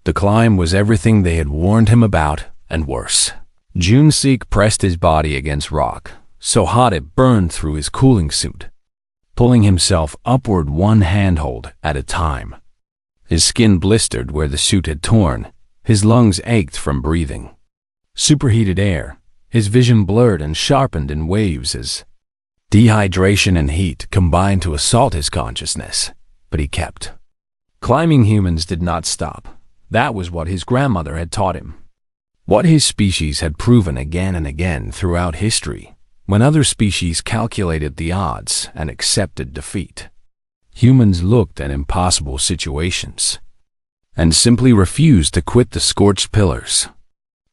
The climb was everything they had warned him about, and worse. Junseek pressed his body against rock, so hot it burned through his cooling suit, pulling himself upward one handhold at a time. His skin blistered where the suit had torn, his lungs ached from breathing superheated air, his vision blurred and sharpened in waves as dehydration and heat combined to assault his consciousness. But he kept climbing. Humans did not stop. That was what his grandmother had taught him, what his species had proven again and again throughout history. When other species calculated the odds and accepted defeat, humans looked at impossible situations and simply refused to quit. The scorched pillars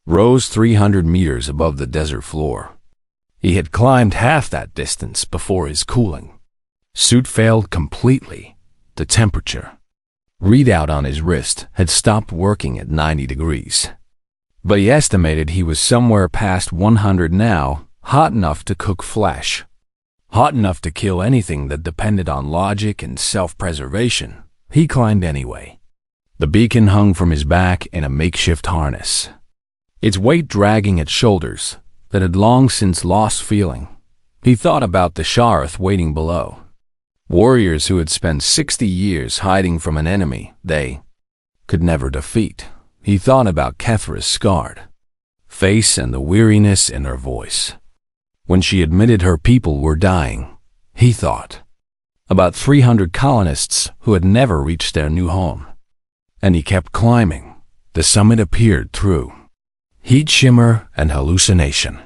rose 300 meters above the desert floor. He had climbed half that distance before his cooling suit failed completely. The temperature readout on his wrist had stopped working at 90 degrees, but he estimated he was somewhere past 100 now, hot enough to cook flesh, hot enough to kill anything that depended on logic and self-preservation. He climbed anyway. The beacon hung from his back in a makeshift harness, its weight dragging at shoulders that had long since lost feeling. He thought about the Sharth waiting below, warriors who had spent 60 years hiding from an enemy they could never defeat. He thought about Kethra's scarred face and the weariness in her voice when she admitted her people were dying. He thought about 300 colonists who had never reached their new home. And he kept climbing. The summit appeared through heat, shimmer, and hallucination.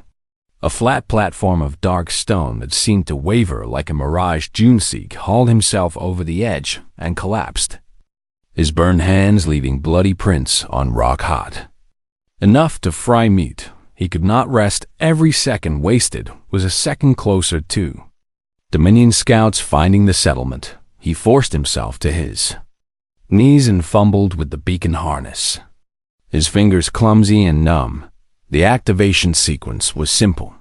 A flat platform of dark stone that seemed to waver like a mirage. Junseek hauled himself over the edge and collapsed, his burned hands leaving bloody prints on rock hot, enough to fry meat. He could not rest. Every second wasted was a second closer to Dominion scouts finding the settlement. He forced himself to his knees and fumbled with the beacon harness, his fingers clumsy and numb. The activation sequence was simple.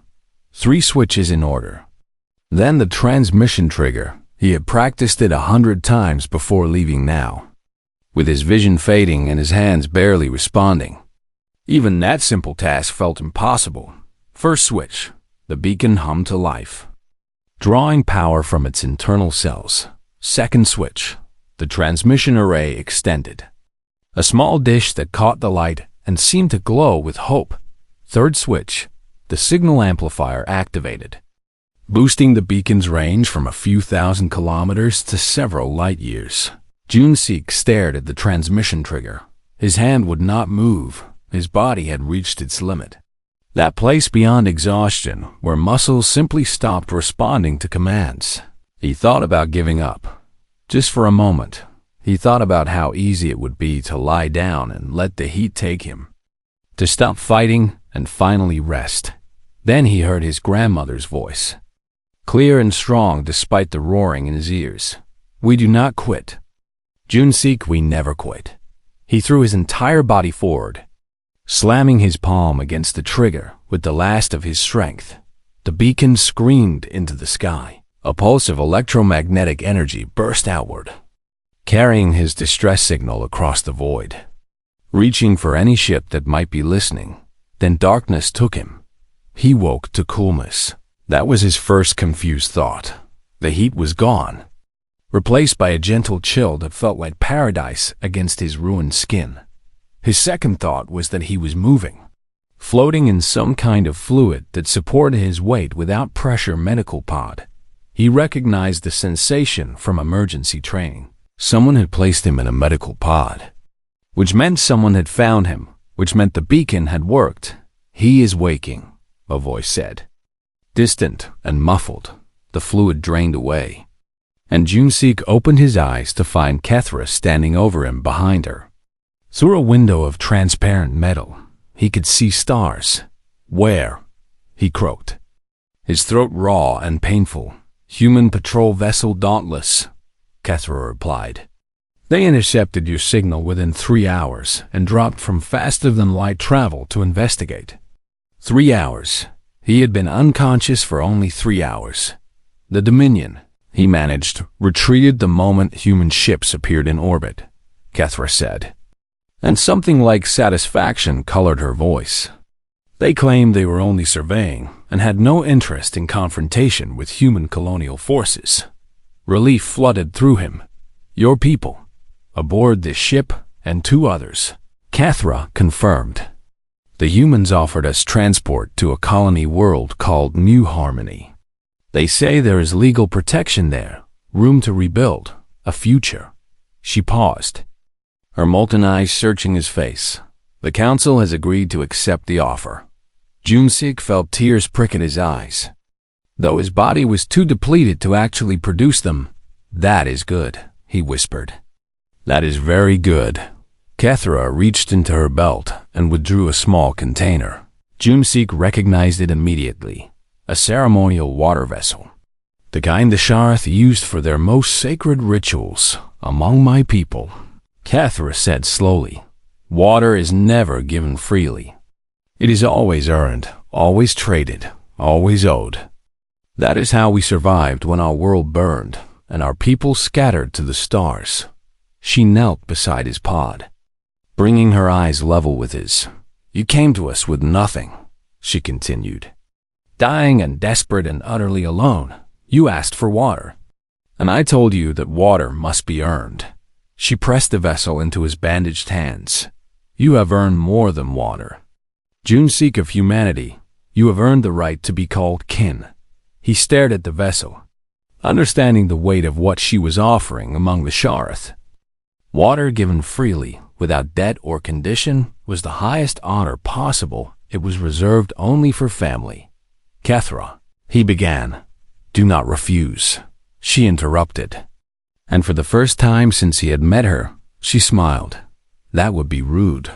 3 switches in order. Then the transmission trigger. He had practiced it 100 times before leaving now, with his vision fading and his hands barely responding. Even that simple task felt impossible. First switch. The beacon hummed to life, drawing power from its internal cells. Second switch. The transmission array extended, a small dish that caught the light and seemed to glow with hope. Third switch. The signal amplifier activated, boosting the beacon's range from a few thousand kilometers to several light years. Junseek stared at the transmission trigger. His hand would not move. His body had reached its limit, that place beyond exhaustion where muscles simply stopped responding to commands. He thought about giving up. Just for a moment, he thought about how easy it would be to lie down and let the heat take him, to stop fighting and finally rest. Then he heard his grandmother's voice, clear and strong despite the roaring in his ears. "We do not quit. Junseek, we never quit." He threw his entire body forward, slamming his palm against the trigger with the last of his strength. The beacon screamed into the sky. A pulse of electromagnetic energy burst outward, carrying his distress signal across the void, reaching for any ship that might be listening. Then darkness took him. He woke to coolness. That was his first confused thought. The heat was gone, replaced by a gentle chill that felt like paradise against his ruined skin. His second thought was that he was moving, floating in some kind of fluid that supported his weight without pressure. Medical pod. He recognized the sensation from emergency training. Someone had placed him in a medical pod, which meant someone had found him, which meant the beacon had worked. "He is waking," a voice said, distant and muffled. The fluid drained away, and Junseek opened his eyes to find Kethra standing over him behind her. Through a window of transparent metal, he could see stars. "Where?" he croaked, his throat raw and painful. "Human patrol vessel Dauntless," Kethra replied. "They intercepted your signal within 3 hours and dropped from faster-than-light travel to investigate." 3 hours. He had been unconscious for only 3 hours. The Dominion, he managed, retreated the moment human ships appeared in orbit, Kethra said. and something like satisfaction colored her voice. They claimed they were only surveying and had no interest in confrontation with human colonial forces. Relief flooded through him. Your people, aboard this ship, and 2 others. Cathra confirmed. The humans offered us transport to a colony world called New Harmony. They say there is legal protection there, room to rebuild, a future. She paused, her molten eyes searching his face. The council has agreed to accept the offer. Junsik felt tears prick at his eyes. Though his body was too depleted to actually produce them. That is good, he whispered. That is very good. Cathra reached into her belt and withdrew a small container. Junsik recognized it immediately. A ceremonial water vessel. The kind the Sharth used for their most sacred rituals among my people. Cathra said slowly, water is never given freely. It is always earned, always traded, always owed. That is how we survived when our world burned and our people scattered to the stars. She knelt beside his pod, bringing her eyes level with his. You came to us with nothing, she continued. Dying and desperate and utterly alone, you asked for water. And I told you that water must be earned. She pressed the vessel into his bandaged hands. You have earned more than water. Junsik of humanity, you have earned the right to be called kin. He stared at the vessel, understanding the weight of what she was offering among the Sharth. Water given freely, without debt or condition, was the highest honor possible. It was reserved only for family. Cathra, he began. Do not refuse. She interrupted. And for the first time since he had met her, she smiled. That would be rude.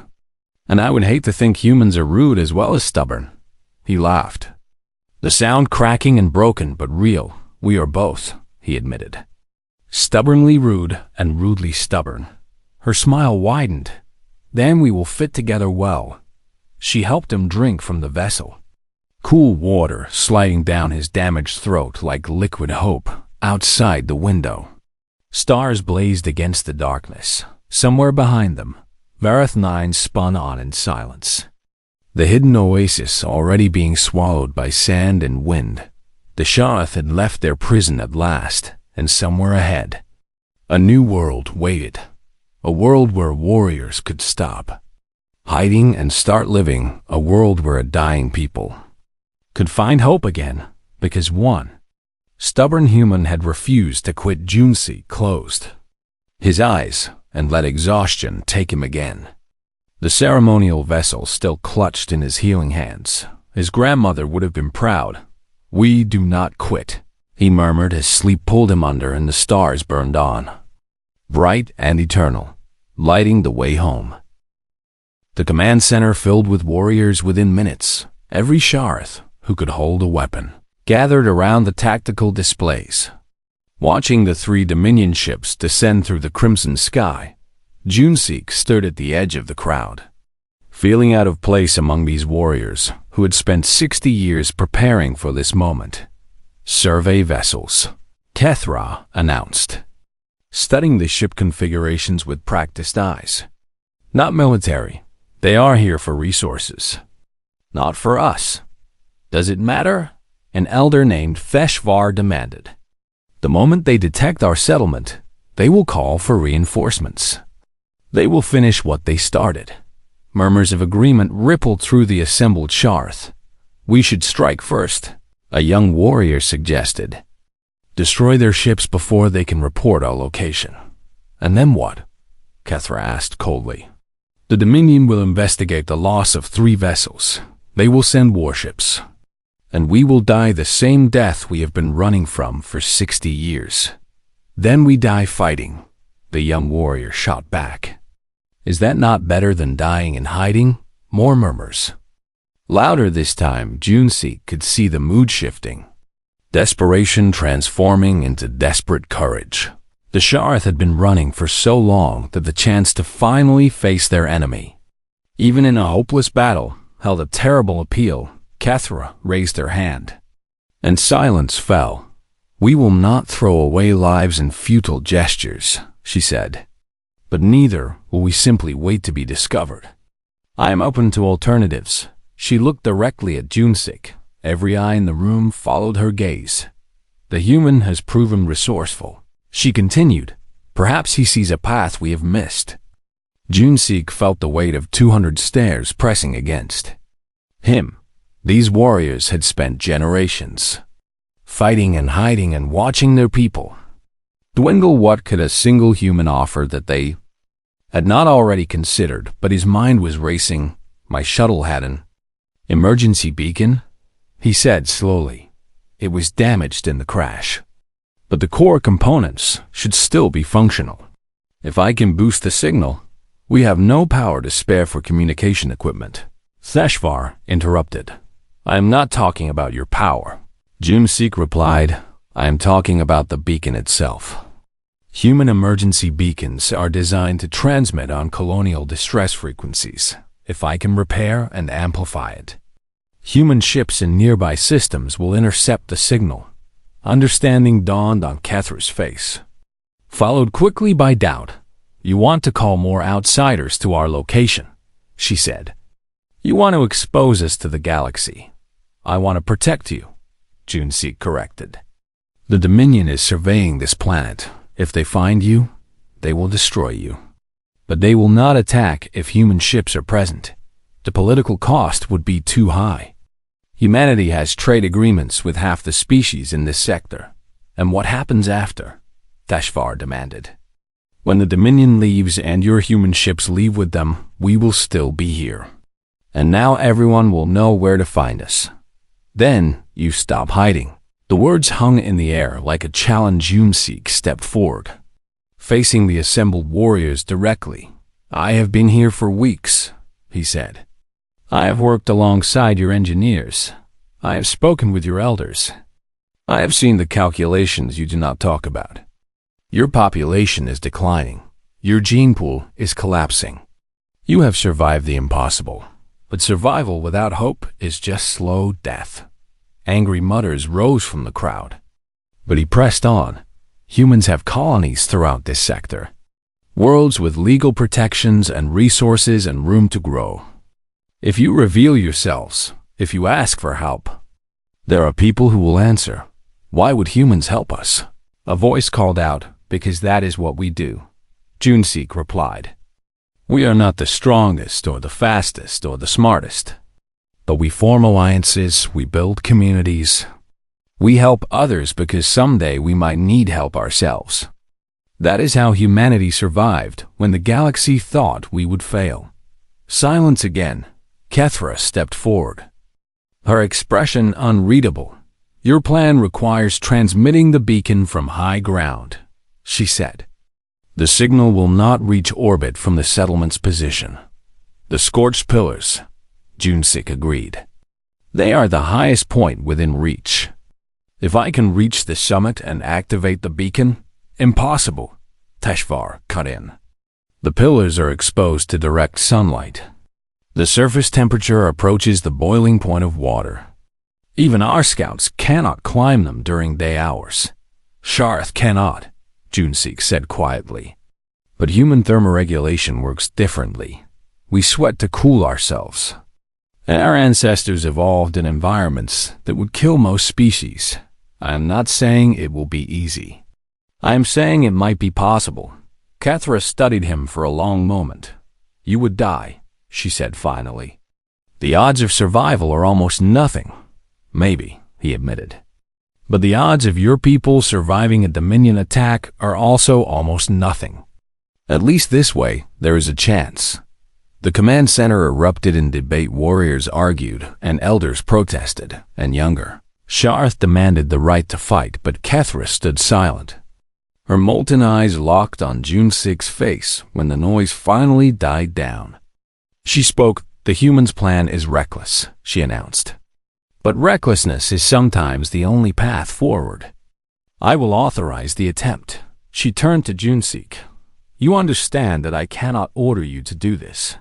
And I would hate to think humans are rude as well as stubborn. He laughed. The sound cracking and broken but real. We are both, he admitted. Stubbornly rude and rudely stubborn. Her smile widened. Then we will fit together well. She helped him drink from the vessel. Cool water sliding down his damaged throat like liquid hope outside the window. Stars blazed against the darkness. Somewhere behind them, Vareth 9 spun on in silence. The hidden oasis already being swallowed by sand and wind. The Sharth had left their prison at last, and somewhere ahead, a new world waited. A world where warriors could stop hiding and start living. A world where a dying people could find hope again, because one stubborn human had refused to quit. Junsik closed his eyes and let exhaustion take him again. The ceremonial vessel still clutched in his healing hands. His grandmother would have been proud. We do not quit, he murmured as sleep pulled him under and the stars burned on, bright and eternal, lighting the way home. The command center filled with warriors within minutes. Every Sharth who could hold a weapon gathered around the tactical displays. Watching the 3 Dominion ships descend through the crimson sky, Junsik stood at the edge of the crowd, feeling out of place among these warriors who had spent 60 years preparing for this moment. Survey vessels, Cathra announced, studying the ship configurations with practiced eyes. Not military. They are here for resources. Not for us. Does it matter? An elder named Feshvar demanded. The moment they detect our settlement, they will call for reinforcements. They will finish what they started. Murmurs of agreement rippled through the assembled Sharth. We should strike first, a young warrior suggested. Destroy their ships before they can report our location. And then what? Cathra asked coldly. The Dominion will investigate the loss of 3 vessels. They will send warships. And we will die the same death we have been running from for 60 years. Then we die fighting, the young warrior shot back. Is that not better than dying in hiding? More murmurs. Louder this time, Junsik could see the mood shifting. Desperation transforming into desperate courage. The Sharth had been running for so long that the chance to finally face their enemy, even in a hopeless battle, held a terrible appeal. Cathra raised her hand, and silence fell. We will not throw away lives in futile gestures, she said. But neither Will we simply wait to be discovered? I am open to alternatives. She looked directly at Junsik. Every eye in the room followed her gaze. The human has proven resourceful. She continued. Perhaps he sees a path we have missed. Junsik felt the weight of 200 stares pressing against him. These warriors had spent generations fighting and hiding and watching their people dwindle. What could a single human offer that they had not already considered? But his mind was racing. My shuttle had an emergency beacon, he said slowly. It was damaged in the crash, but the core components should still be functional. If I can boost the signal, we have no power to spare for communication equipment. Theshvar interrupted. I am not talking about your power. Junsik replied. I am talking about the beacon itself. Human emergency beacons are designed to transmit on colonial distress frequencies. If I can repair and amplify it, human ships in nearby systems will intercept the signal. Understanding dawned on Kethra's face, followed quickly by doubt. You want to call more outsiders to our location, she said. You want to expose us to the galaxy. I want to protect you, Junsik corrected. The Dominion is surveying this planet. If they find you, they will destroy you. But they will not attack if human ships are present. The political cost would be too high. Humanity has trade agreements with half the species in this sector. And what happens after? Theshvar demanded. When the Dominion leaves and your human ships leave with them, we will still be here. And now everyone will know where to find us. Then you stop hiding. The words hung in the air like a challenge. Junsik stepped forward, facing the assembled warriors directly. I have been here for weeks, he said. I have worked alongside your engineers. I have spoken with your elders. I have seen the calculations you do not talk about. Your population is declining. Your gene pool is collapsing. You have survived the impossible. But survival without hope is just slow death. Angry mutters rose from the crowd. But he pressed on. Humans have colonies throughout this sector. Worlds with legal protections and resources and room to grow. If you reveal yourselves, if you ask for help, there are people who will answer. Why would humans help us? A voice called out, because that is what we do. Junsik replied. We are not the strongest or the fastest or the smartest. But we form alliances, we build communities. We help others because someday we might need help ourselves. That is how humanity survived when the galaxy thought we would fail. Silence again. Kethra stepped forward, her expression unreadable. Your plan requires transmitting the beacon from high ground, she said. The signal will not reach orbit from the settlement's position. The scorched pillars, Junsik agreed. They are the highest point within reach. If I can reach the summit and activate the beacon, impossible, Theshvar cut in. The pillars are exposed to direct sunlight. The surface temperature approaches the boiling point of water. Even our scouts cannot climb them during day hours. Sharth cannot, Junsik said quietly. But human thermoregulation works differently. We sweat to cool ourselves. And our ancestors evolved in environments that would kill most species. I am not saying it will be easy. I am saying it might be possible. Kethra studied him for a long moment. You would die, she said finally. The odds of survival are almost nothing. Maybe, he admitted. But the odds of your people surviving a Dominion attack are also almost nothing. At least this way, there is a chance. The command center erupted in debate. Warriors argued, and elders protested, and younger Sharth demanded the right to fight, but Kethra stood silent. Her molten eyes locked on Junsik's face when the noise finally died down. She spoke. The human's plan is reckless, she announced. But recklessness is sometimes the only path forward. I will authorize the attempt. She turned to Junsik. You understand that I cannot order you to do this.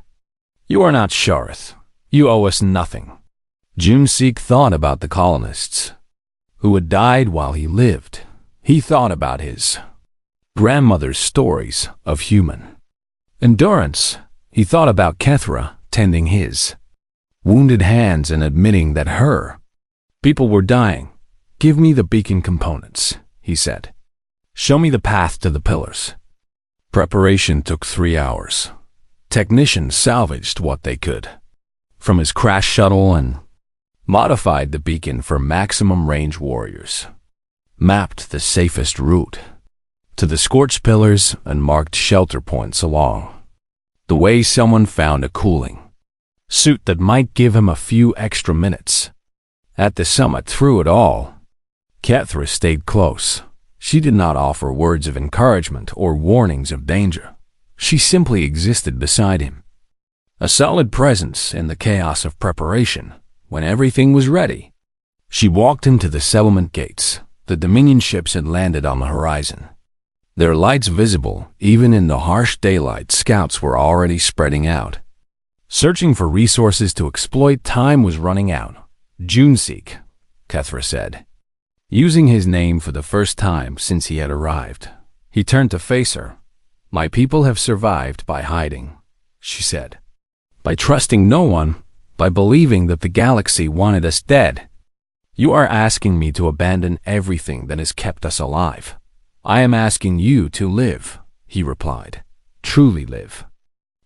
You are not Sharth. You owe us nothing. Junsik thought about the colonists who had died while he lived. He thought about his grandmother's stories of human Endurance. He thought about Kethra tending his wounded hands and admitting that her people were dying. "Give me the beacon components," he said. "Show me the path to the pillars." Preparation took 3 hours. Technicians salvaged what they could from his crash shuttle and modified the beacon for maximum range warriors, mapped the safest route to the scorched pillars, and marked shelter points along the way. Someone found a cooling suit that might give him a few extra minutes at the summit. Through it all, Kethra stayed close. She did not offer words of encouragement or warnings of danger. She simply existed beside him, a solid presence in the chaos of preparation. When everything was ready, she walked him to the settlement gates. The Dominion ships had landed on the horizon, their lights visible even in the harsh daylight. Scouts were already spreading out, searching for resources to exploit. Time was running out. "Juneseek," Kethra said, using his name for the first time since he had arrived. He turned to face her. "My people have survived by hiding," she said. "By trusting no one, by believing that the galaxy wanted us dead. You are asking me to abandon everything that has kept us alive." "I am asking you to live," he replied. "Truly live,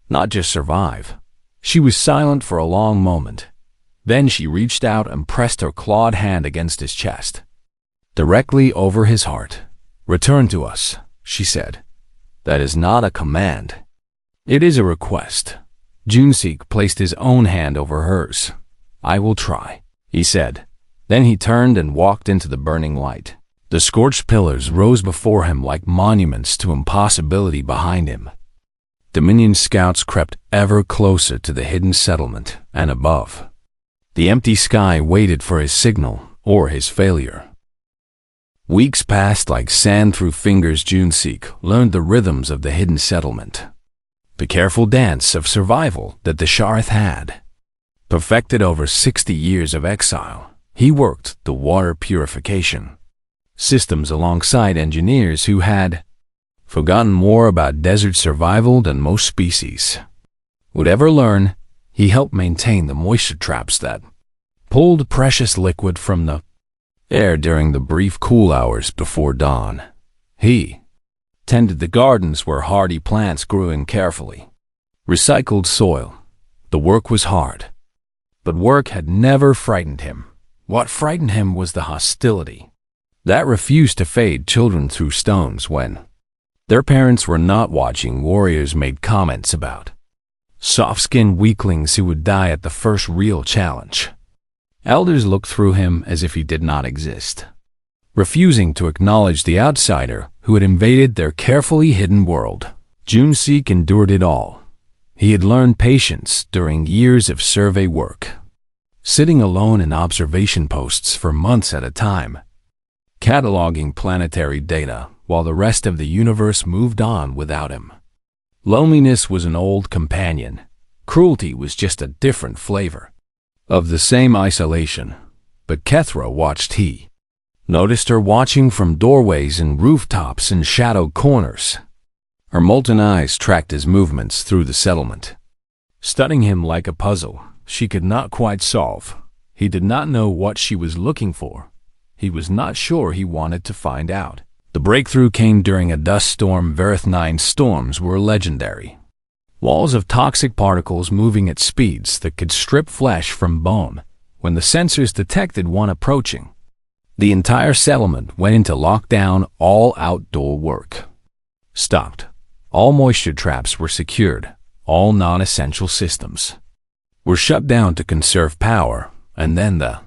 not just survive." She was silent for a long moment. Then she reached out and pressed her clawed hand against his chest, directly over his heart. "Return to us," she said. "That is not a command. It is a request." Juneseek placed his own hand over hers. "I will try," he said. Then he turned and walked into the burning light. The scorched pillars rose before him like monuments to impossibility behind him. Dominion scouts crept ever closer to the hidden settlement, and above, the empty sky waited for his signal or his failure. Weeks passed like sand through fingers. Juneseek learned the rhythms of the hidden settlement, the careful dance of survival that the Sharth had perfected over 60 years of exile. He worked the water purification systems alongside engineers who had forgotten more about desert survival than most species would ever learn. He helped maintain the moisture traps that pulled precious liquid from the air during the brief cool hours before dawn. He tended the gardens where hardy plants grew in carefully recycled soil. The work was hard, but work had never frightened him. What frightened him was the hostility that refused to fade. Children threw stones when their parents were not watching. Warriors made comments about soft-skinned weaklings who would die at the first real challenge. Elders looked through him as if he did not exist, refusing to acknowledge the outsider who had invaded their carefully hidden world. Juneseek endured it all. He had learned patience during years of survey work, sitting alone in observation posts for months at a time, cataloging planetary data while the rest of the universe moved on without him. Loneliness was an old companion. Cruelty was just a different flavor of the same isolation. But Kethra watched. He noticed her watching from doorways and rooftops and shadowed corners. Her molten eyes tracked his movements through the settlement, studying him like a puzzle she could not quite solve. He did not know what she was looking for. He was not sure he wanted to find out. The breakthrough came during a dust storm. Verith-9 storms were legendary. Walls of toxic particles moving at speeds that could strip flesh from bone. When the sensors detected one approaching, the entire settlement went into lockdown. All outdoor work stopped. All moisture traps were secured. All non-essential systems were shut down to conserve power. And then the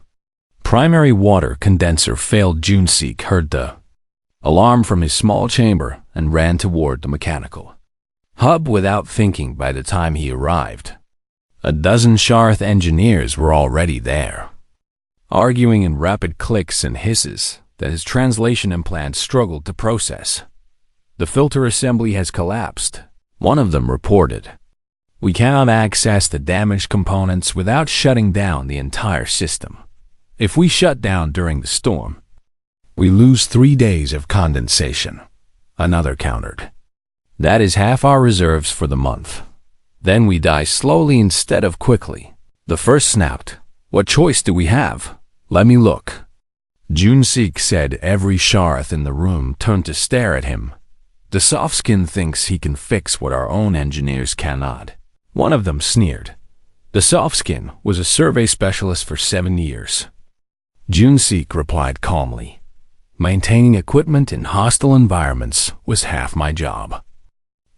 primary water condenser failed. Juneseek heard the alarm from his small chamber and ran toward the mechanical hub without thinking. By the time he arrived, a dozen Sharth engineers were already there, arguing in rapid clicks and hisses that his translation implant struggled to process. "The filter assembly has collapsed," one of them reported. "We cannot access the damaged components without shutting down the entire system. If we shut down during the storm, we lose 3 days of condensation," another countered. That is half our reserves for the month. Then we die slowly instead of quickly. The first snapped. What choice do we have? Let me look. Junseek said. Every Sharath in the room turned to stare at him. The soft-skin thinks he can fix what our own engineers cannot. One of them sneered. The soft-skin was a survey specialist for 7 years. Junseek replied calmly. Maintaining equipment in hostile environments was half my job.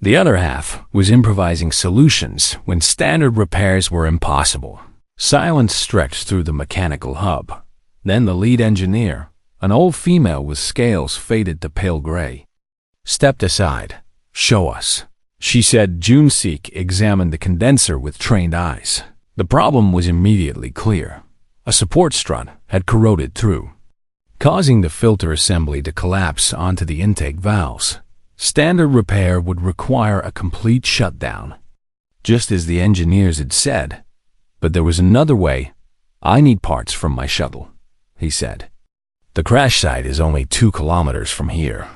The other half was improvising solutions when standard repairs were impossible. Silence stretched through the mechanical hub. Then the lead engineer, an old female with scales faded to pale gray, stepped aside. Show us, she said. Junseek examined the condenser with trained eyes. The problem was immediately clear. A support strut had corroded through, causing the filter assembly to collapse onto the intake valves. Standard repair would require a complete shutdown, just as the engineers had said. But there was another way. I need parts from my shuttle, he said. The crash site is only 2 kilometers from here.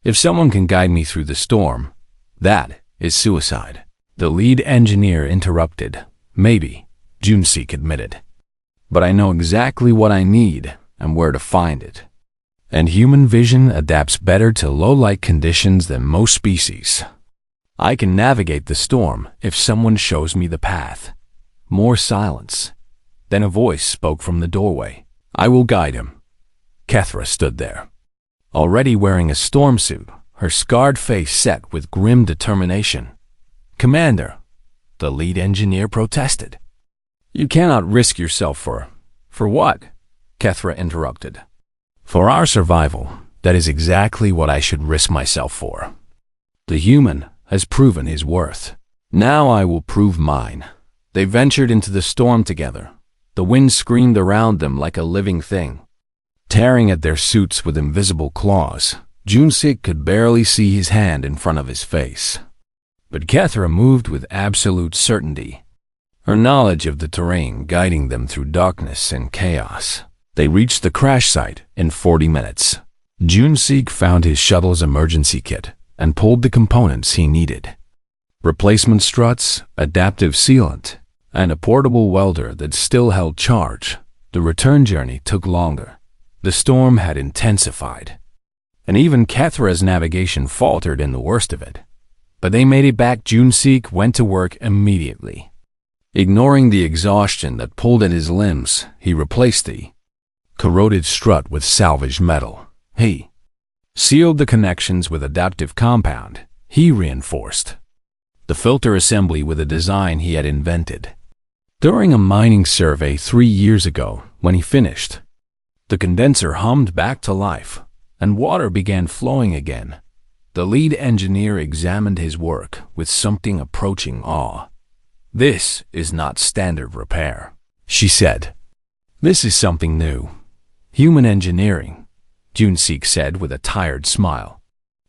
If someone can guide me through the storm, that is suicide. The lead engineer interrupted. Maybe, Junseek admitted. But I know exactly what I need and where to find it. And human vision adapts better to low-light conditions than most species. I can navigate the storm if someone shows me the path. More silence. Then a voice spoke from the doorway. I will guide him. Kethra stood there, already wearing a storm suit, her scarred face set with grim determination. Commander, the lead engineer protested. You cannot risk yourself For what? Kethra interrupted. For our survival, that is exactly what I should risk myself for. The human has proven his worth. Now I will prove mine. They ventured into the storm together. The wind screamed around them like a living thing, tearing at their suits with invisible claws. Junseek could barely see his hand in front of his face. But Kethra moved with absolute certainty, her knowledge of the terrain guiding them through darkness and chaos. They reached the crash site in 40 minutes. Junseek found his shuttle's emergency kit and pulled the components he needed. Replacement struts, adaptive sealant, and a portable welder that still held charge. The return journey took longer. The storm had intensified, and even Kethra's navigation faltered in the worst of it. But they made it back. Junseek went to work immediately. Ignoring the exhaustion that pulled at his limbs, he replaced the corroded strut with salvaged metal. He sealed the connections with adaptive compound. He reinforced the filter assembly with a design he had invented during a mining survey 3 years ago. When he finished, the condenser hummed back to life, and water began flowing again. The lead engineer examined his work with something approaching awe. This is not standard repair, she said. This is something new. Human engineering, Junseek said with a tired smile.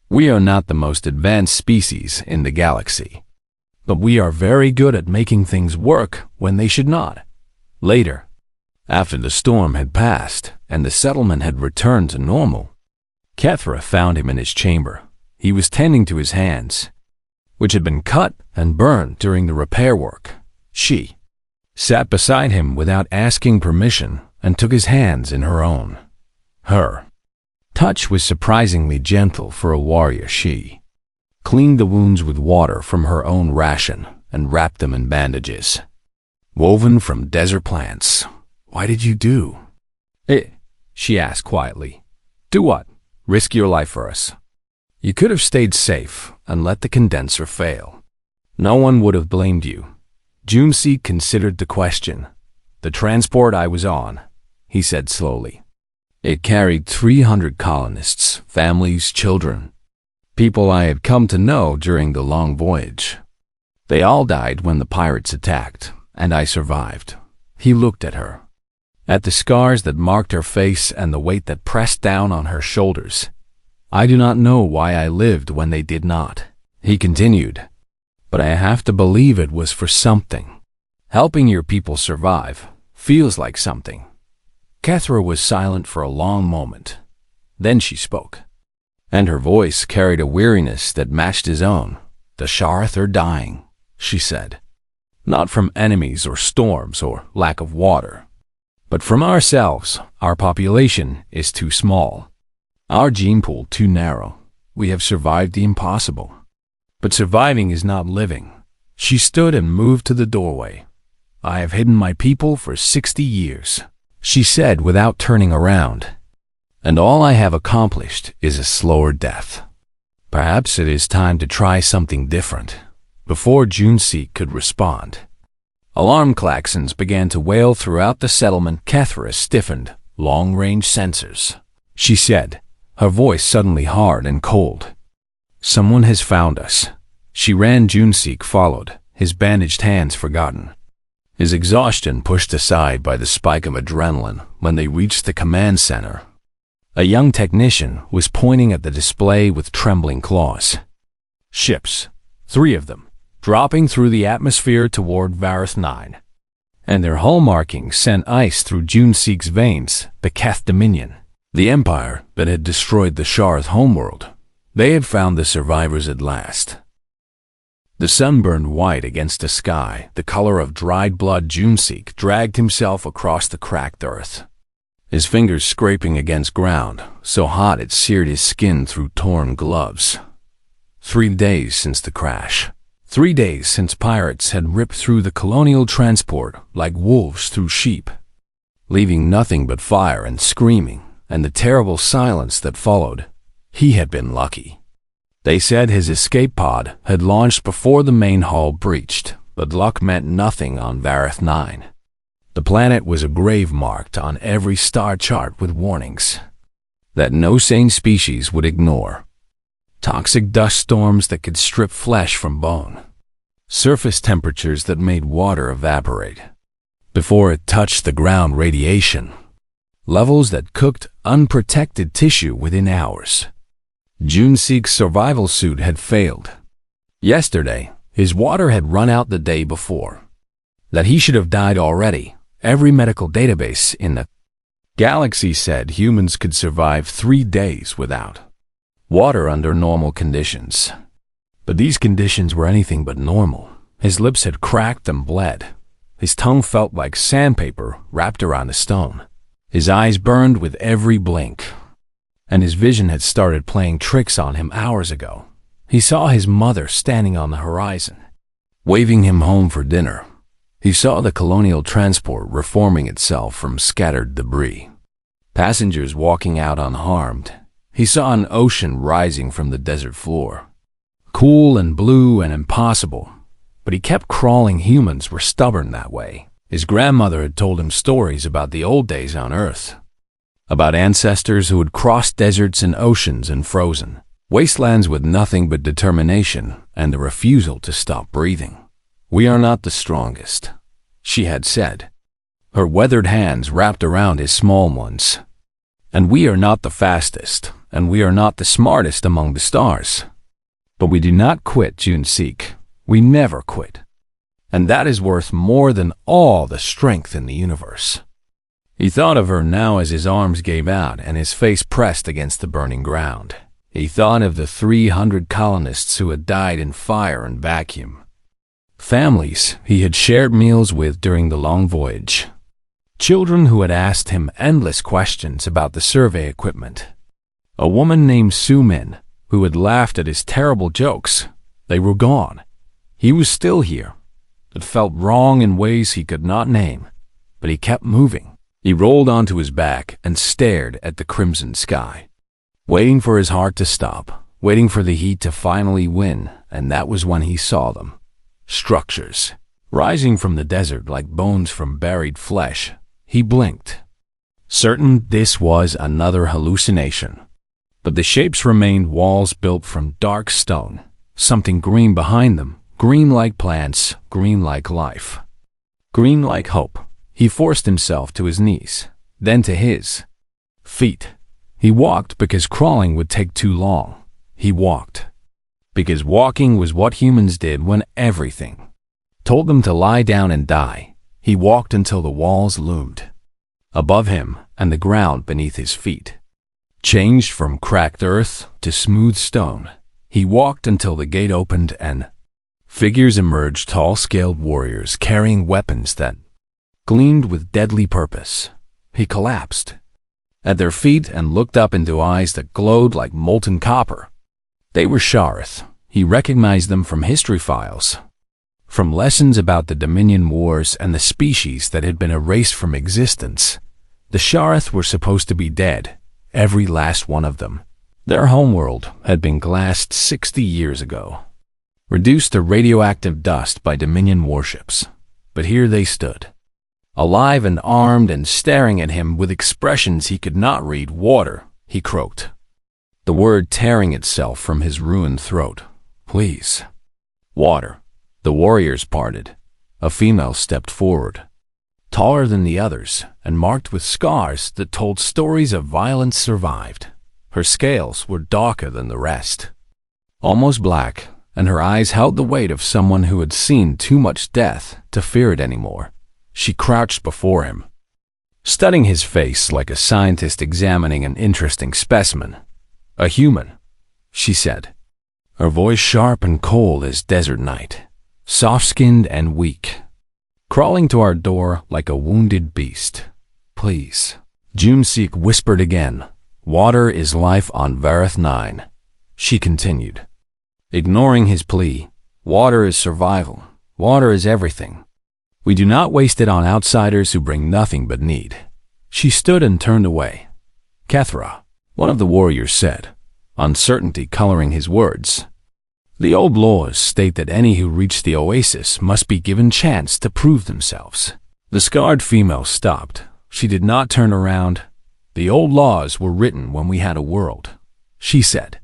We are not the most advanced species in the galaxy, but we are very good at making things work when they should not. Later, after the storm had passed and the settlement had returned to normal, Kethra found him in his chamber. He was tending to his hands, which had been cut and burned during the repair work. She sat beside him without asking permission and took his hands in her own. Her touch was surprisingly gentle for a warrior. She cleaned the wounds with water from her own ration and wrapped them in bandages woven from desert plants. Why did you do it? She asked quietly. Do what? Risk your life for us. You could have stayed safe and let the condenser fail. No one would have blamed you. Junseek considered the question. The transport I was on, he said slowly. It carried 300 colonists, families, children, people I had come to know during the long voyage. They all died when the pirates attacked, and I survived. He looked at her, at the scars that marked her face and the weight that pressed down on her shoulders. I do not know why I lived when they did not, he continued, but I have to believe it was for something. Helping your people survive feels like something. Kethra was silent for a long moment. Then she spoke. and her voice carried a weariness that matched his own. "The Sharth are dying," she said. "Not from enemies or storms or lack of water, but from ourselves. Our population is too small. Our gene pool too narrow. We have survived the impossible. But surviving is not living." She stood and moved to the doorway. "I have hidden my people for 60 years, she said without turning around. "And all I have accomplished is a slower death. Perhaps it is time to try something different." Before Junseek could respond, alarm klaxons began to wail throughout the settlement. Kethra stiffened. "Long-range sensors," she said, her voice suddenly hard and cold. "Someone has found us." She ran. Junseek followed, his bandaged hands forgotten, his exhaustion pushed aside by the spike of adrenaline. When they reached the command center, a young technician was pointing at the display with trembling claws. Ships, 3 of them, dropping through the atmosphere toward Vareth 9, and their hull markings sent ice through Junseek's veins. The Keth Dominion, the empire that had destroyed the Sharth homeworld. They had found the survivors at last. The sun burned white against a sky the color of dried blood. Junseek dragged himself across the cracked earth, his fingers scraping against ground, so hot it seared his skin through torn gloves. 3 days since the crash. 3 days since pirates had ripped through the colonial transport like wolves through sheep, leaving nothing but fire and screaming, and the terrible silence that followed. He had been lucky. They said his escape pod had launched before the main hull breached, but luck meant nothing on Vareth 9. The planet was a grave marked on every star chart with warnings that no sane species would ignore. Toxic dust storms that could strip flesh from bone. Surface temperatures that made water evaporate before it touched the ground. Radiation levels that cooked unprotected tissue within hours. Junseek's survival suit had failed. Yesterday, his water had run out the day before. That he should have died already. Every medical database in the galaxy said humans could survive 3 days without water under normal conditions. But these conditions were anything but normal. His lips had cracked and bled. His tongue felt like sandpaper wrapped around a stone. His eyes burned with every blink, and his vision had started playing tricks on him hours ago. He saw his mother standing on the horizon, waving him home for dinner. He saw the colonial transport reforming itself from scattered debris, passengers walking out unharmed. He saw an ocean rising from the desert floor, cool and blue and impossible, but he kept crawling. Humans were stubborn that way. His grandmother had told him stories about the old days on Earth, about ancestors who had crossed deserts and oceans and frozen wastelands with nothing but determination and the refusal to stop breathing. "We are not the strongest," she had said, her weathered hands wrapped around his small ones. "And we are not the fastest, and we are not the smartest among the stars. But we do not quit, Junseek. We never quit. And that is worth more than all the strength in the universe." He thought of her now as his arms gave out and his face pressed against the burning ground. He thought of the 300 colonists who had died in fire and vacuum, families he had shared meals with during the long voyage, children who had asked him endless questions about the survey equipment, a woman named Su Min who had laughed at his terrible jokes. They were gone. He was still here. It felt wrong in ways he could not name, but he kept moving. He rolled onto his back and stared at the crimson sky, waiting for his heart to stop, waiting for the heat to finally win, and that was when he saw them. Structures, rising from the desert like bones from buried flesh. He blinked, certain this was another hallucination. But the shapes remained walls built from dark stone, something green behind them, green like plants, green like life, green like hope. He forced himself to his knees, then to his feet. He walked because crawling would take too long. He walked because walking was what humans did when everything told them to lie down and die. He walked until the walls loomed above him and the ground beneath his feet Changed from cracked earth to smooth stone, he walked until the gate opened and figures emerged, tall-scaled warriors carrying weapons that gleamed with deadly purpose. He collapsed at their feet and looked up into eyes that glowed like molten copper. They were Shareth. He recognized them from history files, from lessons about the Dominion Wars and the species that had been erased from existence. The Shareth were supposed to be dead, every last one of them. Their homeworld had been glassed 60 years ago, reduced to radioactive dust by Dominion warships. But here they stood, alive and armed and staring at him with expressions he could not read. "Water," he croaked, the word tearing itself from his ruined throat. "Please." "Water." The warriors parted. A female stepped forward, taller than the others and marked with scars that told stories of violence survived. Her scales were darker than the rest, almost black, and her eyes held the weight of someone who had seen too much death to fear it anymore. She crouched before him, studying his face like a scientist examining an interesting specimen. "A human," she said, her voice sharp and cold as desert night, soft-skinned and weak, crawling to our door like a wounded beast. "Please." June-Seek whispered again. "Water is life on Vareth 9, she continued, ignoring his plea. "Water is survival. Water is everything. We do not waste it on outsiders who bring nothing but need." She stood and turned away. "Kethra," one of the warriors said, uncertainty coloring his words. "The old laws state that any who reach the Oasis must be given chance to prove themselves." The scarred female stopped. She did not turn around. "The old laws were written when we had a world," she said.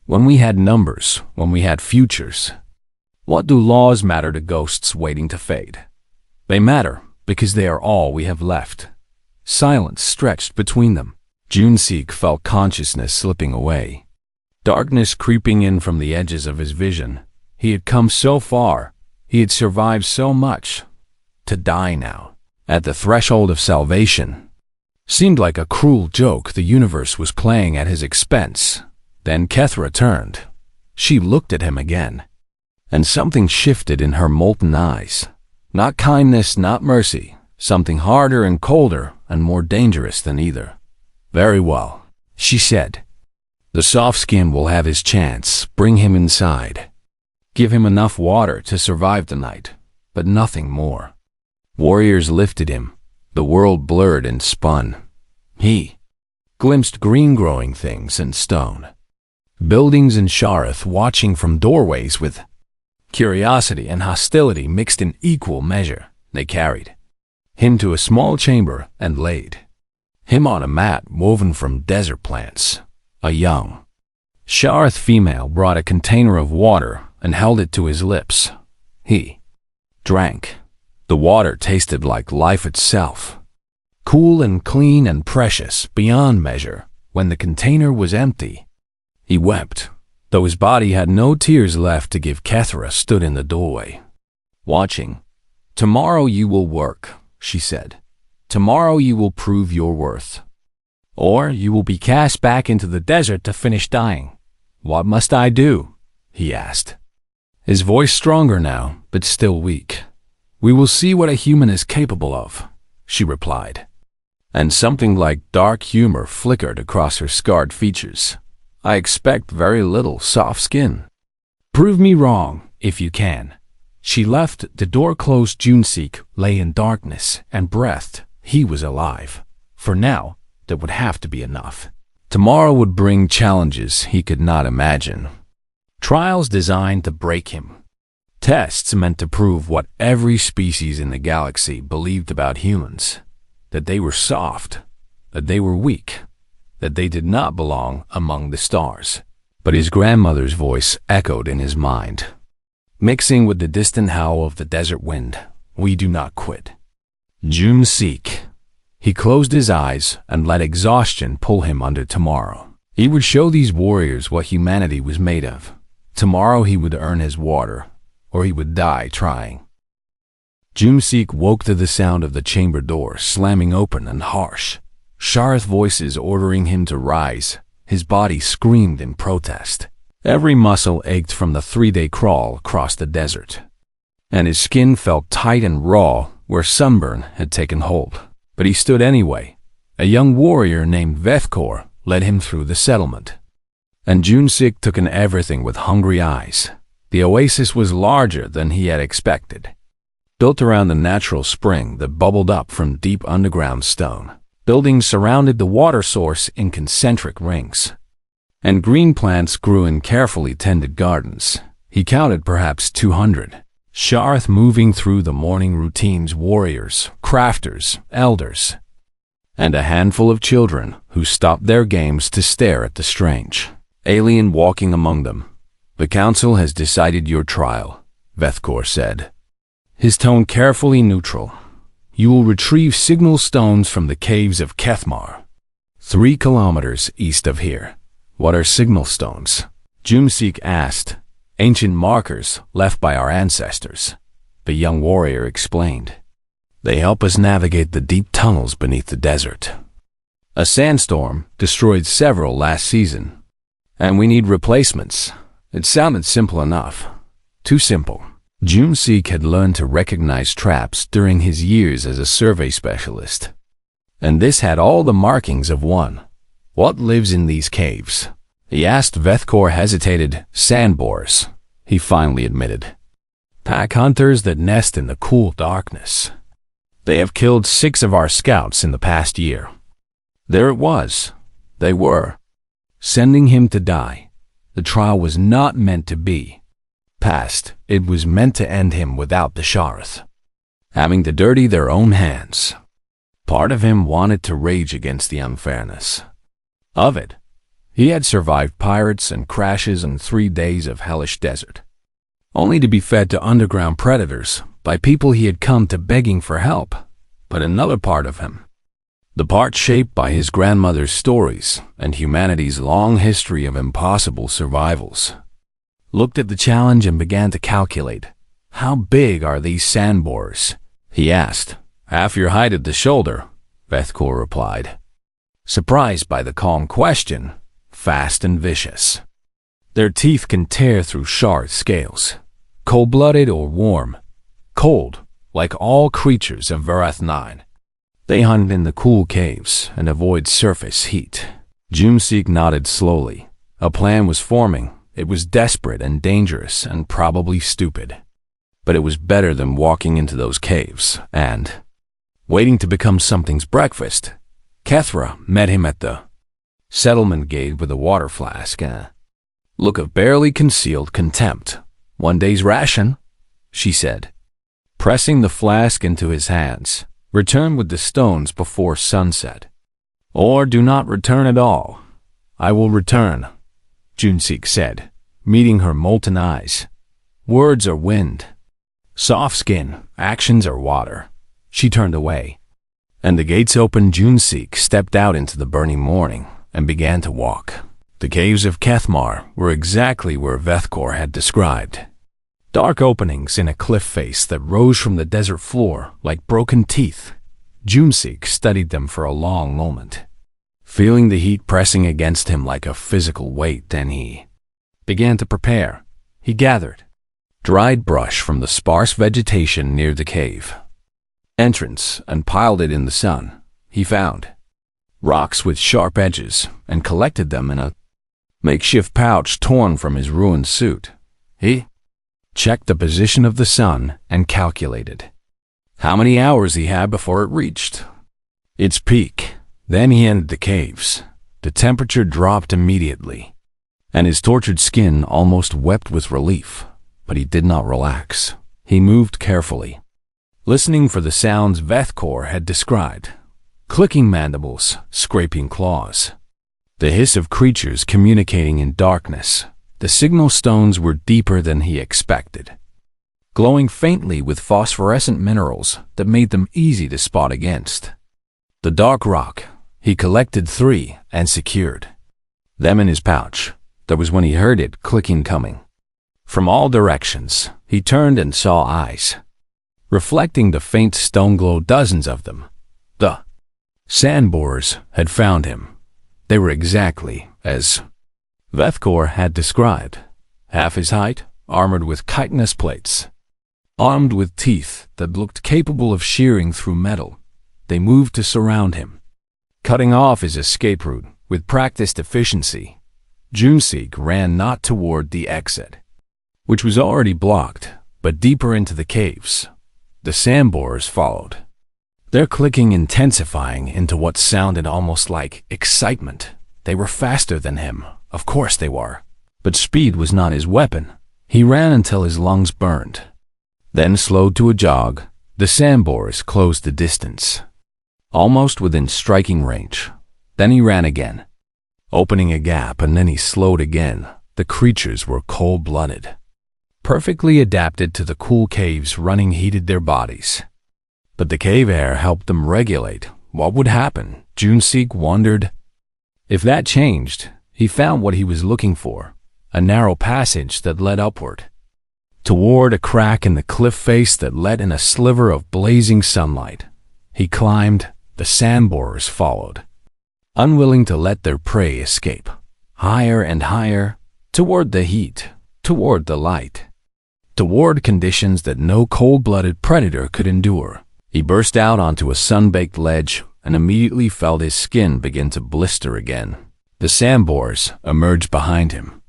"When we had numbers, when we had futures. What do laws matter to ghosts waiting to fade? They matter because they are all we have left." Silence stretched between them. June-Seek felt consciousness slipping away, darkness creeping in from the edges of his vision. He had come so far, he had survived so much. To die now, at the threshold of salvation, seemed like a cruel joke the universe was playing at his expense. Then Kethra turned. She looked at him again, and something shifted in her molten eyes. Not kindness, not mercy, something harder and colder and more dangerous than either. "Very well," she said. "The soft skin will have his chance. Bring him inside. Give him enough water to survive the night, but nothing more." Warriors lifted him. The world blurred and spun. He glimpsed green-growing things and stone, buildings and Shareth watching from doorways with curiosity and hostility mixed in equal measure. They carried him to a small chamber and laid him on a mat woven from desert plants. A young Shareth female brought a container of water and held it to his lips. He drank. The water tasted like life itself, cool and clean and precious beyond measure. When the container was empty, he wept, though his body had no tears left to give. Kethra stood in the doorway, watching. "Tomorrow you will work," she said. "Tomorrow you will prove your worth. Or you will be cast back into the desert to finish dying." "What must I do?" he asked, his voice stronger now, but still weak. "We will see what a human is capable of," she replied, and something like dark humor flickered across her scarred features. "I expect very little soft skin. Prove me wrong, if you can." She left. The door closed. June-Seek lay in darkness and breathed. He was alive. For now, that would have to be enough. Tomorrow would bring challenges he could not imagine. Trials designed to break him. Tests meant to prove what every species in the galaxy believed about humans. That they were soft, that they were weak, that they did not belong among the stars. But his grandmother's voice echoed in his mind, mixing with the distant howl of the desert wind. "We do not quit." June-Seek. He closed his eyes and let exhaustion pull him under. Tomorrow, he would show these warriors what humanity was made of. Tomorrow he would earn his water, or he would die trying. June-Seek woke to the sound of the chamber door slamming open and harsh. Sharth voices ordering him to rise. His body screamed in protest. Every muscle ached from the 3-day crawl across the desert, and his skin felt tight and raw where sunburn had taken hold. But he stood anyway. A young warrior named Vethkor led him through the settlement, and Junsik took in everything with hungry eyes. The oasis was larger than he had expected, built around the natural spring that bubbled up from deep underground stone. Buildings surrounded the water source in concentric rings, and green plants grew in carefully tended gardens. He counted perhaps 200. Sharth moving through the morning routines, warriors, crafters, elders, and a handful of children who stopped their games to stare at the strange alien walking among them. "The council has decided your trial," Vethkor said, his tone carefully neutral. "You will retrieve signal stones from the caves of Kethmar, 3 kilometers east of here." "What are signal stones?" Jumsik asked. "Ancient markers left by our ancestors," the young warrior explained. "They help us navigate the deep tunnels beneath the desert. A sandstorm destroyed several last season, and we need replacements." It sounded simple enough. Too simple. Jumsik had learned to recognize traps during his years as a survey specialist, and this had all the markings of one. "What lives in these caves?" he asked. Vethkor hesitated. "Sandboars," he finally admitted. "Pack hunters that nest in the cool darkness. They have killed 6 of our scouts in the past year." There it was. They were sending him to die. The trial was not meant to be passed. It was meant to end him without the Sharth having to dirty their own hands. Part of him wanted to rage against the unfairness of it. He had survived pirates and crashes and 3 days of hellish desert, only to be fed to underground predators by people he had come to begging for help. But another part of him, the part shaped by his grandmother's stories and humanity's long history of impossible survivals, looked at the challenge and began to calculate. "How big are these sandboars?" he asked. "Half your height at the shoulder," Vethkor replied, surprised by the calm question. "Fast and vicious. Their teeth can tear through shard scales. Cold-blooded or warm? Cold, like all creatures of Varath 9. They hunt in the cool caves and avoid surface heat." Jumsik nodded slowly. A plan was forming. It was desperate and dangerous and probably stupid, but it was better than walking into those caves and waiting to become something's breakfast. Kethra met him at the settlement gate with a water flask and a look of barely concealed contempt. "1 day's ration," she said, pressing the flask into his hands. "Return with the stones before sunset, or do not return at all." "I will return," Junsik said, meeting her molten eyes. "Words are wind. Soft skin, actions are water." She turned away, and the gates opened. Junsik stepped out into the burning morning and began to walk. The caves of Kethmar were exactly where Vethkor had described. Dark openings in a cliff face that rose from the desert floor like broken teeth. Jumsik studied them for a long moment, feeling the heat pressing against him like a physical weight. Then he began to prepare. He gathered dried brush from the sparse vegetation near the cave entrance and piled it in the sun. He found rocks with sharp edges and collected them in a makeshift pouch torn from his ruined suit. He checked the position of the sun and calculated how many hours he had before it reached its peak. Then he entered the caves. The temperature dropped immediately, and his tortured skin almost wept with relief. But he did not relax. He moved carefully, listening for the sounds Vethkor had described: clicking mandibles, scraping claws, the hiss of creatures communicating in darkness. The signal stones were deeper than he expected, glowing faintly with phosphorescent minerals that made them easy to spot against the dark rock. He collected 3 and secured them in his pouch. That was when he heard it clicking coming from all directions. He turned and saw eyes reflecting the faint stone glow, dozens of them. The Sandborers had found him. They were exactly as Vethkor had described. Half his height, armored with chitinous plates. Armed with teeth that looked capable of shearing through metal, they moved to surround him. Cutting off his escape route with practiced efficiency, Junseek ran not toward the exit, which was already blocked, but deeper into the caves. The Sandborers followed, their clicking intensifying into what sounded almost like excitement. They were faster than him, of course they were, but speed was not his weapon. He ran until his lungs burned. Then slowed to a jog, the Sandborers closed the distance, almost within striking range. Then he ran again, opening a gap, and then he slowed again. The creatures were cold-blooded, perfectly adapted to the cool caves. Running heated their bodies, but the cave air helped them regulate. What would happen? Junseek wondered. If that changed, he found what he was looking for, a narrow passage that led upward, toward a crack in the cliff face that let in a sliver of blazing sunlight. He climbed. The Sandborers followed, unwilling to let their prey escape. Higher and higher, toward the heat, toward the light, toward conditions that no cold-blooded predator could endure. He burst out onto a sun-baked ledge and immediately felt his skin begin to blister again. The Sandborers emerged behind him,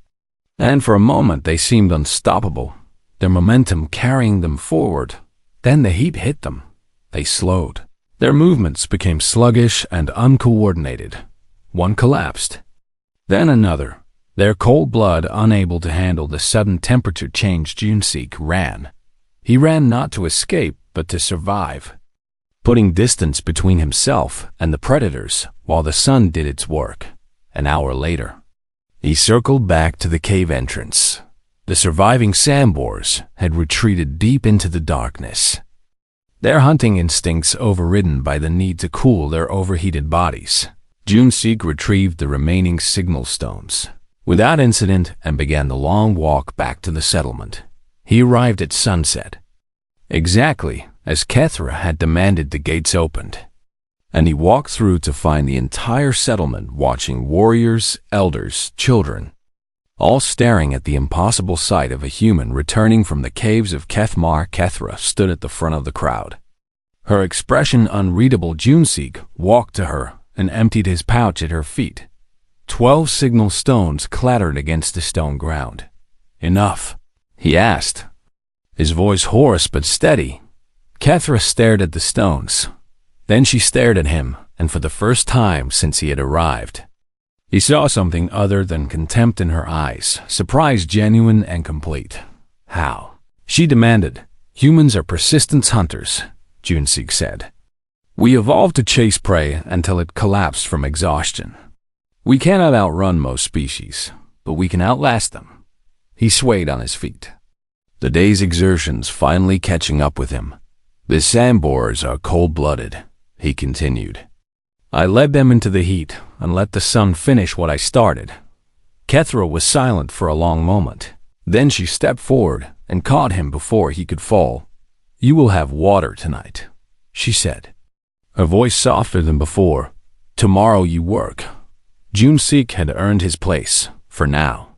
and for a moment they seemed unstoppable, their momentum carrying them forward. Then the heat hit them. They slowed. Their movements became sluggish and uncoordinated. One collapsed, then another, their cold blood unable to handle the sudden temperature change. Junseek ran. He ran not to escape, but to survive, putting distance between himself and the predators while the sun did its work. An hour later, he circled back to the cave entrance. The surviving Sandborers had retreated deep into the darkness, their hunting instincts overridden by the need to cool their overheated bodies. Junseek retrieved the remaining signal stones without incident and began the long walk back to the settlement. He arrived at sunset, exactly as Kethra had demanded. The gates opened, and he walked through to find the entire settlement watching. Warriors, elders, children, all staring at the impossible sight of a human returning from the caves of Kethmar. Kethra stood at the front of the crowd, her expression unreadable. Junseek walked to her and emptied his pouch at her feet. 12 signal stones clattered against the stone ground. Enough? He asked, his voice hoarse but steady. Kethra stared at the stones. Then she stared at him, and for the first time since he had arrived, he saw something other than contempt in her eyes, surprise genuine and complete. How? She demanded. Humans are persistent hunters, Junseek said. We evolved to chase prey until it collapsed from exhaustion. We cannot outrun most species, but we can outlast them. He swayed on his feet, the day's exertions finally catching up with him. The Sandborers are cold-blooded, he continued. I led them into the heat and let the sun finish what I started. Kethra was silent for a long moment. Then she stepped forward and caught him before he could fall. You will have water tonight, she said, her voice softer than before. Tomorrow you work. Junseek had earned his place, for now.